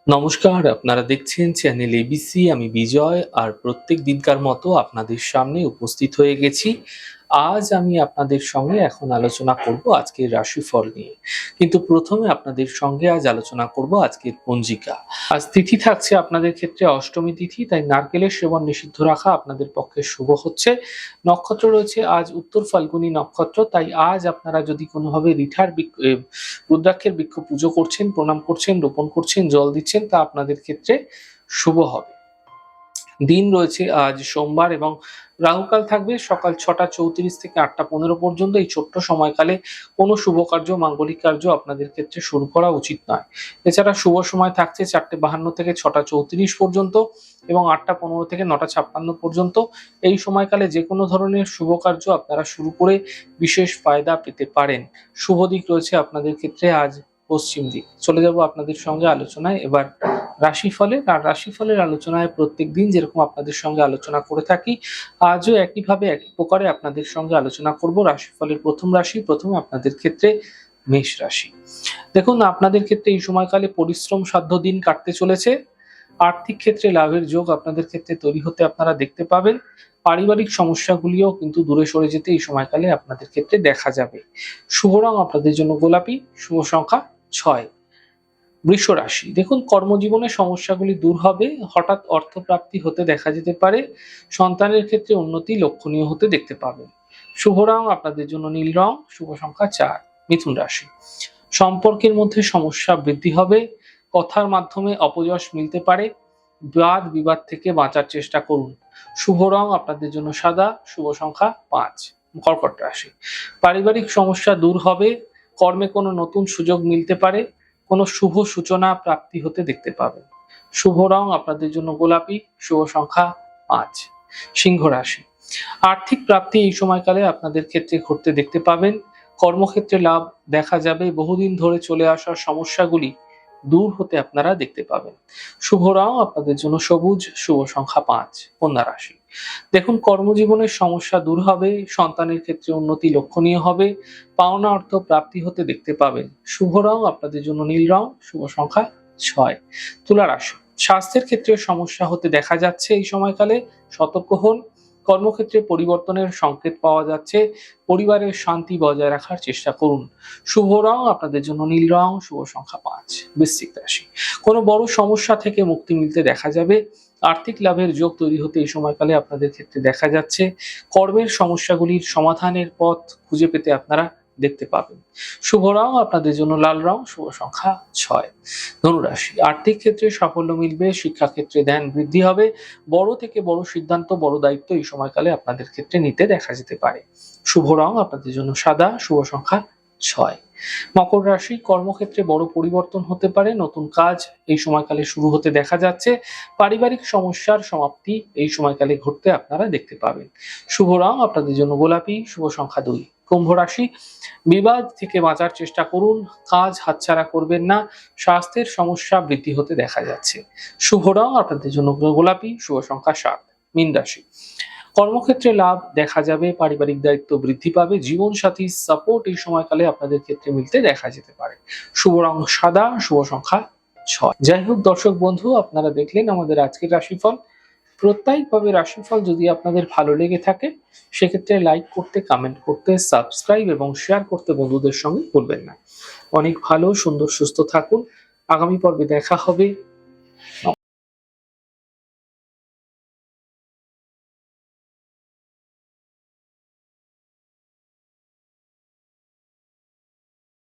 নমস্কার, আপনারা দেখছেন চ্যানেল এবিসি। আমি বিজয়, আর প্রত্যেক দিনকার মতো আপনাদের সামনে উপস্থিত হয়ে গেছি। আজ আমি আপনাদের সঙ্গে এখন আলোচনা করব আজকের রাশিফল নিয়ে। কিন্তু প্রথমে আপনাদের সঙ্গে আজ আলোচনা করব আজকের পঞ্জিকা। আজ তিথি থাকছে আপনাদের ক্ষেত্রে অষ্টমী তিথি, তাই নারকেলের সেবন নিষিদ্ধ রাখা আপনাদের পক্ষে শুভ হচ্ছে। নক্ষত্র রয়েছে আজ উত্তর ফাল্গুনী নক্ষত্র, তাই আজ আপনারা যদি কোনোভাবে রুদ্রাক্ষের বৃক্ষ পুজো করছেন, প্রণাম করছেন, রোপণ করছেন, জল দিচ্ছেন, তা আপনাদের ক্ষেত্রে শুভ হবে। দিন রয়েছে আজ সোমবার এবং রাহুকাল থাকবে সকাল 6টা 34 থেকে 8টা 15 পর্যন্ত। এই ছোট্ট সময়কালে কোনো শুভ কার্য, মাঙ্গলিক কার্য আপনাদের ক্ষেত্রে শুরু করা উচিত নয়। এছাড়া শুভ সময় থাকছে 4টে 52 থেকে 6টা 34 পর্যন্ত এবং 8টা 15 থেকে 9টা 56 পর্যন্ত। এই সময়কালে যে কোনো ধরনের শুভ কার্য আপনারা শুরু করে বিশেষ ফায়দা পেতে পারেন। শুভ দিক রয়েছে আপনাদের ক্ষেত্রে আজ পশ্চিম দিক। চলে যাব আপনাদের সঙ্গে আলোচনায় এবার রাশিফলের আলোচনায়। প্রত্যেক দিন যেরকম আপনাদের সঙ্গে আলোচনা করে থাকি, আজও একইভাবে একই প্রকারে আপনাদের সঙ্গে আলোচনা করব রাশিফলের প্রথম রাশি। প্রথমে আপনাদের ক্ষেত্রে মেষ রাশি। দেখুন, আপনাদের ক্ষেত্রে এই সময়কালে পরিশ্রম সাধ্য দিন কাটতে চলেছে। আর্থিক ক্ষেত্রে লাভের যোগ আপনাদের ক্ষেত্রে তৈরি হতে আপনারা দেখতে পাবেন। পারিবারিক সমস্যাগুলিও কিন্তু দূরে সরে যেতে এই সময়কালে আপনাদের ক্ষেত্রে দেখা যাবে। শুভ রং আপনাদের জন্য গোলাপি, শুভ সংখ্যা 6। বৃষ রাশি। দেখুন, কর্মজীবনের সমস্যাগুলি দূর হবে, হঠাৎ অর্থপ্রাপ্তি হতে দেখা যেতে পারে। সন্তানের ক্ষেত্রে উন্নতি লক্ষণীয় হতে দেখতে পাবেন। শুভ রং আপনাদের জন্য নীল রং, শুভ সংখ্যা 4। মিথুন রাশি। সম্পর্কের মধ্যে সমস্যা বৃদ্ধি হবে, কথার মাধ্যমে অপযশ মিলতে পারে। বাদ বিবাদ থেকে বাঁচার চেষ্টা করুন। শুভ রং আপনাদের জন্য সাদা, শুভ সংখ্যা 5। কর্কট রাশি। পারিবারিক সমস্যা দূর হবে, কর্মে কোনো নতুন সুযোগ মিলতে পারে, কোনো শুভ সূচনা প্রাপ্তি হতে দেখতে পাবেন। শুভ রং আপনাদের জন্য গোলাপি, শুভ সংখ্যা 5। সিংহ রাশি। আর্থিক প্রাপ্তি এই সময়কালে আপনাদের ক্ষেত্রে ঘটতে দেখতে পাবেন। কর্মক্ষেত্রে লাভ দেখা যাবে, বহুদিন ধরে চলে আসা সমস্যাগুলি দূর হতে আপনারা দেখতে পাবেন। শুভ রং আপনাদের জন্য সবুজ, শুভ সংখ্যা 5। কন্যা রাশি। দেখুন, কর্মজীবনের সমস্যা দূর হবে, সন্তানের ক্ষেত্রে উন্নতি লক্ষণীয় হবে, পাওনা অর্থ প্রাপ্তি হতে দেখতে পাবেন। শুভ রং আপনাদের জন্য নীল রং, শুভ সংখ্যা 6। তুলা রাশি। স্বাস্থ্যের ক্ষেত্রে সমস্যা হতে দেখা যাচ্ছে এই সময়কালে, সতর্ক হন। কর্মক্ষেত্রে পরিবর্তনের সংকেত পাওয়া যাচ্ছে, পরিবারের শান্তি বজায় রাখার চেষ্টা করুন। শুভ রং আপনাদের জন্য নীল রং, শুভ সংখ্যা 5। বৃশ্চিক রাশি। কোনো বড় সমস্যা থেকে মুক্তি মিলতে দেখা যাবে, আর্থিক লাভের যোগ তৈরি হতে এই সময়কালে আপনাদের ক্ষেত্রে দেখা যাচ্ছে। কর্মের সমস্যাগুলির সমাধানের পথ খুঁজে পেতে আপনারা দেখতে পাবেন। শুভ রং আপনাদের জন্য লাল রং, শুভ সংখ্যা 6। ধনুরাশি। আর্থিক ক্ষেত্রে সাফল্য মিলবে, শিক্ষাক্ষেত্রে ধ্যান বৃদ্ধি হবে, বড় থেকে বড় সিদ্ধান্ত, বড় দায়িত্ব এই সময়কালে আপনাদের ক্ষেত্রে নিতে দেখা যেতে পারে। শুভ রং আপনাদের জন্য সাদা, শুভ সংখ্যা 6। মকর রাশি। কর্মক্ষেত্রে বড় পরিবর্তন হতে পারে, নতুন কাজ এই সময়কালে শুরু হতে দেখা যাচ্ছে। পারিবারিক সমস্যার সমাপ্তি এই সময়কালে ঘটতে আপনারা দেখতে পাবেন। শুভ রং আপনাদের জন্য গোলাপি, শুভ সংখ্যা 2। কুম্ভ রাশি। বিবাদ থেকে বাঁচার চেষ্টা করুন, কাজ হাতছাড়া করবেন না, স্বাস্থ্যের সমস্যা বৃদ্ধি হতে দেখা যাচ্ছে। শুভ রং আপনাদের জন্য গোলাপি, শুভ সংখ্যা 7। মীন রাশি। কর্মক্ষেত্রে লাভ দেখা যাবে, পারিবারিক দায়িত্ব বৃদ্ধি পাবে, জীবনসাথী সাপোর্ট এই সময়কালে আপনাদের ক্ষেত্রে মিলতে দেখা যেতে পারে। শুভ রং সাদা, শুভ সংখ্যা 6। যাই হোক দর্শক বন্ধু, আপনারা দেখলেন আমাদের আজকের রাশিফল। প্রত্যেকভাবে রাশিফল যদি আপনাদের ভালো লেগে থাকে, সেক্ষেত্রে লাইক করতে, কমেন্ট করতে, সাবস্ক্রাইব এবং শেয়ার করতে বন্ধুদের সঙ্গে ভুলবেন না। অনেক ভালো, সুন্দর, সুস্থ থাকুন। আগামী পর্বে দেখা হবে।